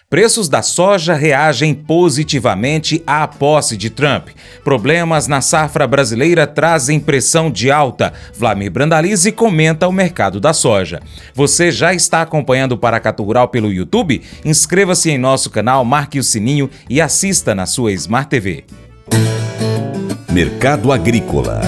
Preços da soja reagem positivamente à posse de Trump. Problemas na safra brasileira trazem pressão de alta. Vlamir Brandalize comenta o mercado da soja. Você já está acompanhando o Paracatu Rural pelo YouTube? Inscreva-se em nosso canal, marque o sininho e assista na sua Smart TV. Mercado Agrícola.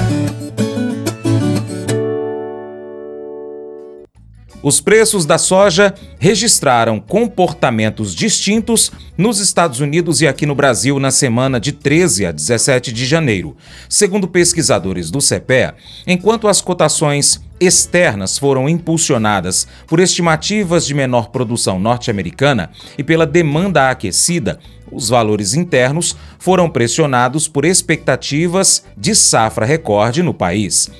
Os preços da soja registraram comportamentos distintos nos Estados Unidos e aqui no Brasil na semana de 13 a 17 de janeiro. Segundo pesquisadores do CPEA, enquanto as cotações externas foram impulsionadas por estimativas de menor produção norte-americana e pela demanda aquecida, os valores internos foram pressionados por expectativas de safra recorde no país.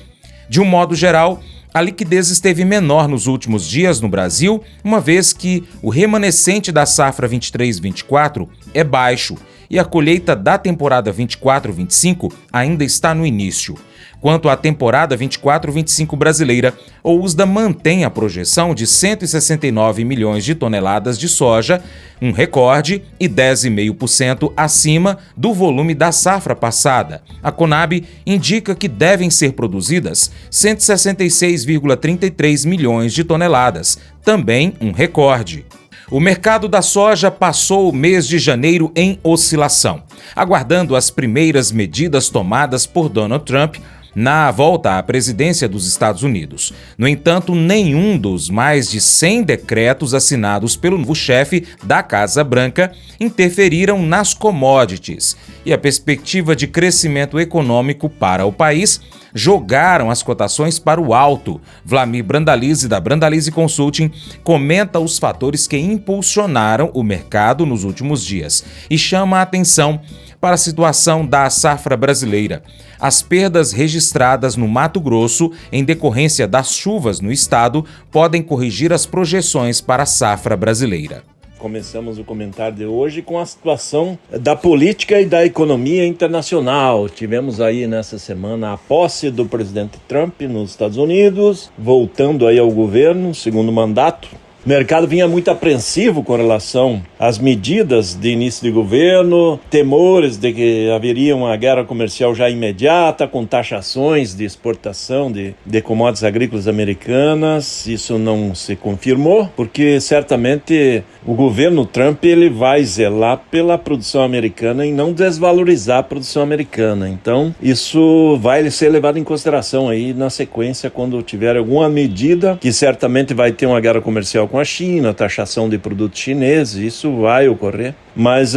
De um modo geral, a liquidez esteve menor nos últimos dias no Brasil, uma vez que o remanescente da safra 23-24 é baixo e a colheita da temporada 24-25 ainda está no início. Quanto à temporada 24-25 brasileira, a USDA mantém a projeção de 169 milhões de toneladas de soja, um recorde e 10,5% acima do volume da safra passada. A Conab indica que devem ser produzidas 166,33 milhões de toneladas, também um recorde. O mercado da soja passou o mês de janeiro em oscilação, aguardando as primeiras medidas tomadas por Donald Trump na volta à presidência dos Estados Unidos. No entanto, nenhum dos mais de 100 decretos assinados pelo novo chefe da Casa Branca interferiram nas commodities e a perspectiva de crescimento econômico para o país jogaram as cotações para o alto. Vlamir Brandalize, da Brandalize Consulting, comenta os fatores que impulsionaram o mercado nos últimos dias e chama a atenção para a situação da safra brasileira. As perdas registradas no Mato Grosso em decorrência das chuvas no estado podem corrigir as projeções para a safra brasileira. Começamos o comentário de hoje com a situação da política e da economia internacional. Tivemos aí nessa semana a posse do presidente Trump nos Estados Unidos, voltando aí ao governo, segundo mandato. O mercado vinha muito apreensivo com relação às medidas de início de governo, temores de que haveria uma guerra comercial já imediata, com taxações de exportação de commodities agrícolas americanas. Isso não se confirmou, porque certamente o governo Trump ele vai zelar pela produção americana e não desvalorizar a produção americana. Então, isso vai ser levado em consideração aí na sequência quando tiver alguma medida, que certamente vai ter uma guerra comercial com a China, taxação de produtos chineses, isso vai ocorrer. Mas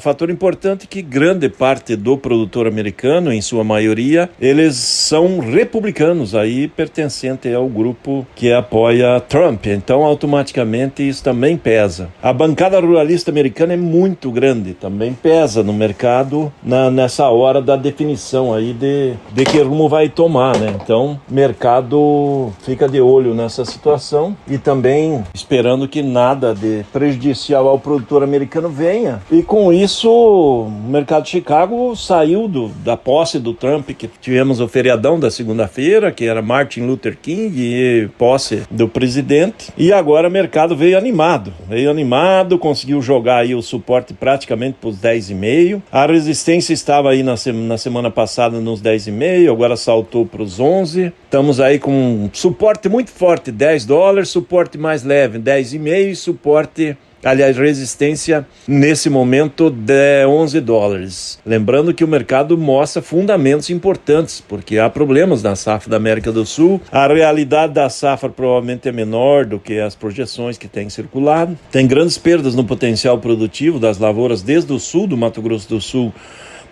fator importante é que grande parte do produtor americano, em sua maioria, eles são republicanos, aí pertencente ao grupo que apoia Trump. Então, automaticamente, isso também pesa. A bancada ruralista americana é muito grande, também pesa no mercado nessa hora da definição aí de que rumo vai tomar, né? Então, o mercado fica de olho nessa situação e também esperando que nada de prejudicial ao produtor americano venha. E com isso, o mercado de Chicago saiu da posse do Trump, que tivemos o feriadão da segunda-feira, que era Martin Luther King, e posse do presidente. E agora o mercado veio animado, conseguiu jogar aí o suporte praticamente para os 10,5. A resistência estava aí na semana passada nos 10,5, agora saltou para os 11. Estamos aí com um suporte muito forte, $10, suporte mais leve, 10,5 e suporte, resistência nesse momento de $11. Lembrando que o mercado mostra fundamentos importantes, porque há problemas na safra da América do Sul. A realidade da safra provavelmente é menor do que as projeções que têm circulado. Tem grandes perdas no potencial produtivo das lavouras desde o sul do Mato Grosso do Sul,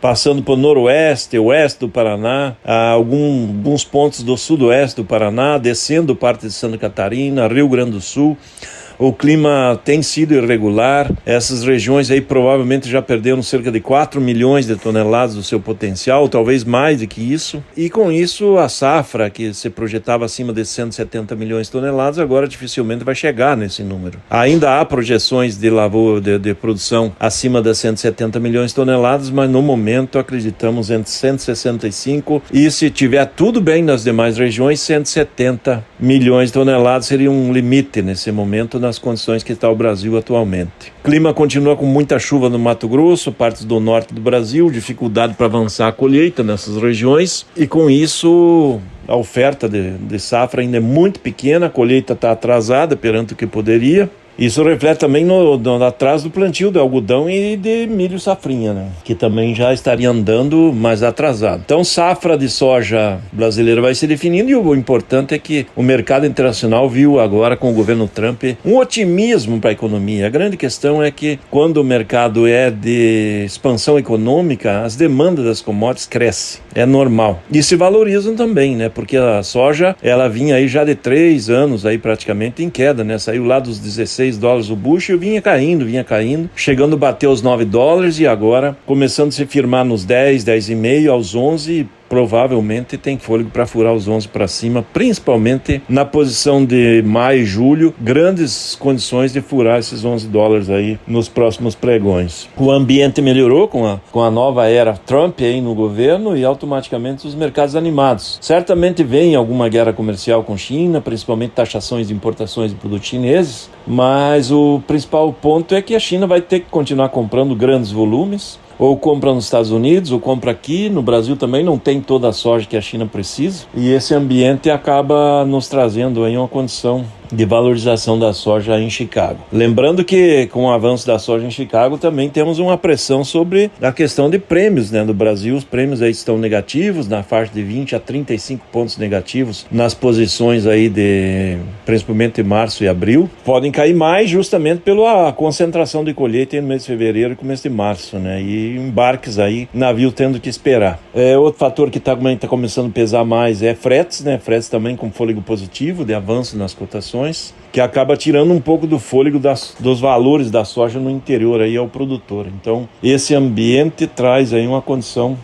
passando por noroeste, oeste do Paraná, alguns pontos do sudoeste do Paraná, descendo parte de Santa Catarina, Rio Grande do Sul. O clima tem sido irregular, essas regiões aí provavelmente já perderam cerca de 4 milhões de toneladas do seu potencial, talvez mais do que isso. E com isso a safra, que se projetava acima de 170 milhões de toneladas, agora dificilmente vai chegar nesse número. Ainda há projeções de lavoura, de produção acima de 170 milhões de toneladas, mas no momento acreditamos entre 165 e, se tiver tudo bem nas demais regiões, 170 milhões de toneladas seria um limite nesse momento na nas condições que está o Brasil atualmente. O clima continua com muita chuva no Mato Grosso, partes do norte do Brasil, dificuldade para avançar a colheita nessas regiões, e com isso a oferta de safra ainda é muito pequena, a colheita está atrasada perante o que poderia. Isso reflete também no atraso do plantio de algodão e de milho safrinha, né? Que também já estaria andando mais atrasado. Então, safra de soja brasileira vai se definindo, e o importante é que o mercado internacional viu agora com o governo Trump um otimismo para a economia. A grande questão é que quando o mercado é de expansão econômica, as demandas das commodities crescem. É normal. E se valorizam também, né? Porque a soja, ela vinha aí já de 3 anos aí praticamente em queda, né? Saiu lá dos $16 o bushel, vinha caindo, chegando a bater os $9 e agora começando a se firmar nos 10, 10,5, aos 11, provavelmente tem fôlego para furar os 11 para cima, principalmente na posição de maio e julho, grandes condições de furar esses $11 aí nos próximos pregões. O ambiente melhorou com a nova era Trump aí no governo e automaticamente os mercados animados. Certamente vem alguma guerra comercial com China, principalmente taxações de importações de produtos chineses, mas o principal ponto é que a China vai ter que continuar comprando grandes volumes, ou compra nos Estados Unidos, ou compra aqui. No Brasil também não tem toda a soja que a China precisa. E esse ambiente acaba nos trazendo aí uma condição de valorização da soja em Chicago. Lembrando que com o avanço da soja em Chicago também temos uma pressão sobre a questão de prêmios, né? No Brasil os prêmios aí estão negativos, na faixa de 20 a 35 pontos negativos nas posições aí de principalmente março e abril. Podem cair mais justamente pela concentração de colheita no mês de fevereiro e começo de março, né? E embarques aí, navio tendo que esperar. Outro fator que tá começando a pesar mais é fretes, né? Fretes também com fôlego positivo de avanço nas cotações, que acaba tirando um pouco do fôlego dos valores da soja no interior aí ao produtor. Então, esse ambiente traz aí uma condição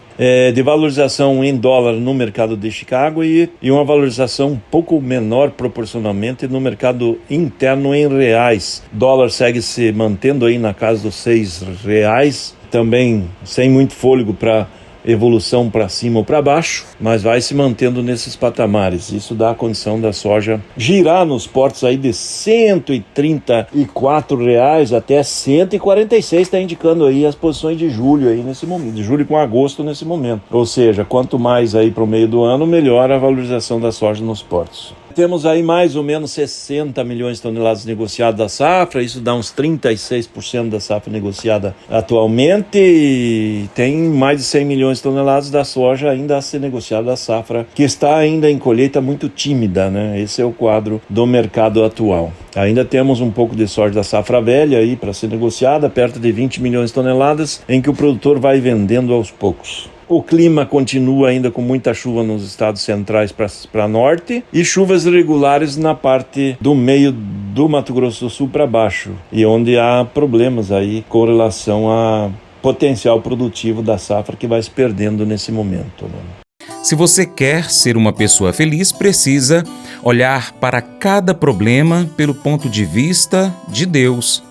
de valorização em dólar no mercado de Chicago e uma valorização um pouco menor proporcionalmente no mercado interno em reais. O dólar segue se mantendo aí na casa dos R$6, também sem muito fôlego para evolução para cima ou para baixo, mas vai se mantendo nesses patamares. Isso dá a condição da soja girar nos portos aí de R$134 até 146, está indicando aí as posições de julho aí nesse momento, de julho com agosto nesse momento. Ou seja, quanto mais aí para o meio do ano, melhor a valorização da soja nos portos. Temos aí mais ou menos 60 milhões de toneladas negociadas da safra, isso dá uns 36% da safra negociada atualmente, e tem mais de 100 milhões de toneladas da soja ainda a ser negociada da safra, que está ainda em colheita muito tímida, né? Esse é o quadro do mercado atual. Ainda temos um pouco de soja da safra velha aí para ser negociada, perto de 20 milhões de toneladas, em que o produtor vai vendendo aos poucos. O clima continua ainda com muita chuva nos estados centrais para norte e chuvas irregulares na parte do meio do Mato Grosso do Sul para baixo, e onde há problemas aí com relação a potencial produtivo da safra que vai se perdendo nesse momento, né? Se você quer ser uma pessoa feliz, precisa olhar para cada problema pelo ponto de vista de Deus.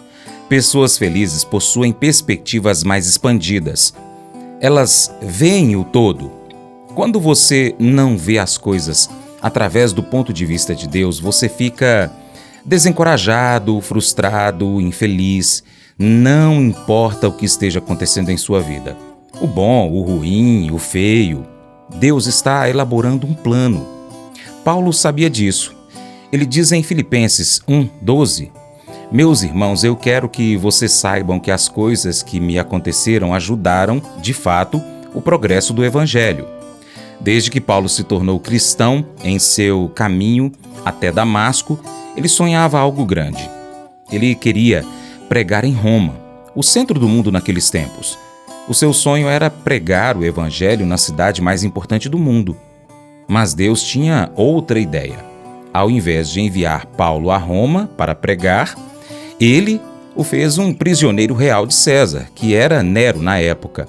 Pessoas felizes possuem perspectivas mais expandidas. Elas veem o todo. Quando você não vê as coisas através do ponto de vista de Deus, você fica desencorajado, frustrado, infeliz. Não importa o que esteja acontecendo em sua vida. O bom, o ruim, o feio. Deus está elaborando um plano. Paulo sabia disso. Ele diz em Filipenses 1:12: Meus irmãos, eu quero que vocês saibam que as coisas que me aconteceram ajudaram, de fato, o progresso do Evangelho. Desde que Paulo se tornou cristão, em seu caminho até Damasco, ele sonhava algo grande. Ele queria pregar em Roma, o centro do mundo naqueles tempos. O seu sonho era pregar o Evangelho na cidade mais importante do mundo. Mas Deus tinha outra ideia. Ao invés de enviar Paulo a Roma para pregar, ele o fez um prisioneiro real de César, que era Nero na época.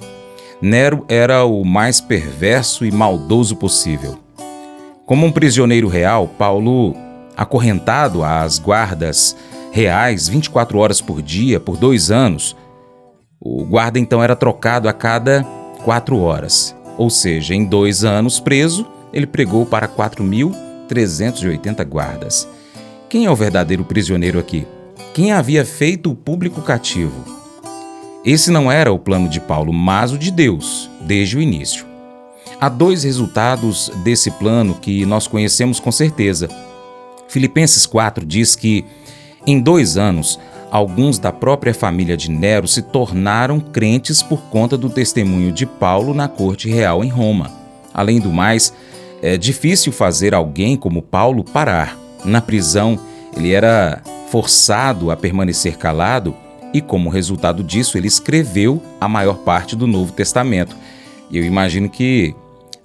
Nero era o mais perverso e maldoso possível. Como um prisioneiro real, Paulo, acorrentado às guardas reais 24 horas por dia por 2 anos, o guarda então era trocado a cada 4 horas. Ou seja, em 2 anos preso, ele pregou para 4.380 guardas. Quem é o verdadeiro prisioneiro aqui? quem havia feito o público cativo. Esse não era o plano de Paulo, mas o de Deus, desde o início. Há 2 resultados desse plano que nós conhecemos com certeza. Filipenses 4 diz que, em 2 anos, alguns da própria família de Nero se tornaram crentes por conta do testemunho de Paulo na corte real em Roma. Além do mais, é difícil fazer alguém como Paulo parar. Na prisão, ele era forçado a permanecer calado e, como resultado disso, ele escreveu a maior parte do Novo Testamento. E eu imagino que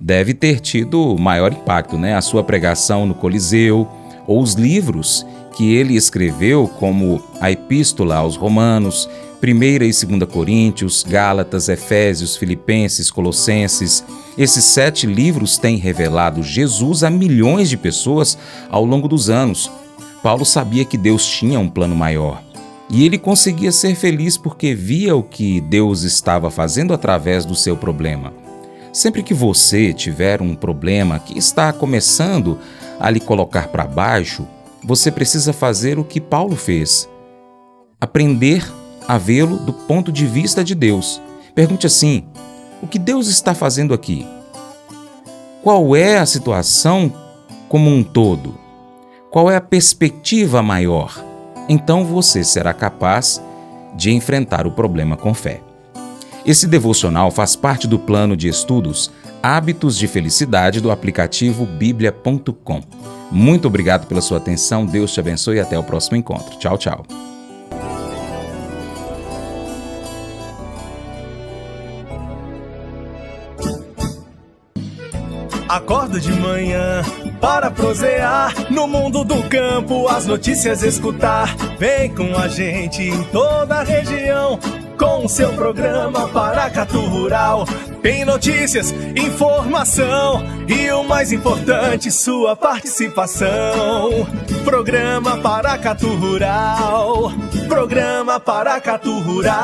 deve ter tido maior impacto, A sua pregação no Coliseu, ou os livros que ele escreveu, como a Epístola aos Romanos, 1ª e 2ª Coríntios, Gálatas, Efésios, Filipenses, Colossenses. Esses 7 livros têm revelado Jesus a milhões de pessoas ao longo dos anos. Paulo sabia que Deus tinha um plano maior. E ele conseguia ser feliz porque via o que Deus estava fazendo através do seu problema. Sempre que você tiver um problema que está começando a lhe colocar para baixo, você precisa fazer o que Paulo fez. Aprender a vê-lo do ponto de vista de Deus. Pergunte assim: o que Deus está fazendo aqui? Qual é a situação como um todo? Qual é a perspectiva maior? Então você será capaz de enfrentar o problema com fé. Esse devocional faz parte do plano de estudos Hábitos de Felicidade do aplicativo biblia.com. Muito obrigado pela sua atenção, Deus te abençoe e até o próximo encontro. Tchau, tchau. Acordo de manhã para prosear no mundo do campo, as notícias escutar. Vem com a gente em toda a região com o seu programa Paracatu Rural. Tem notícias, informação e o mais importante, sua participação. Programa Paracatu Rural. Programa Paracatu Rural.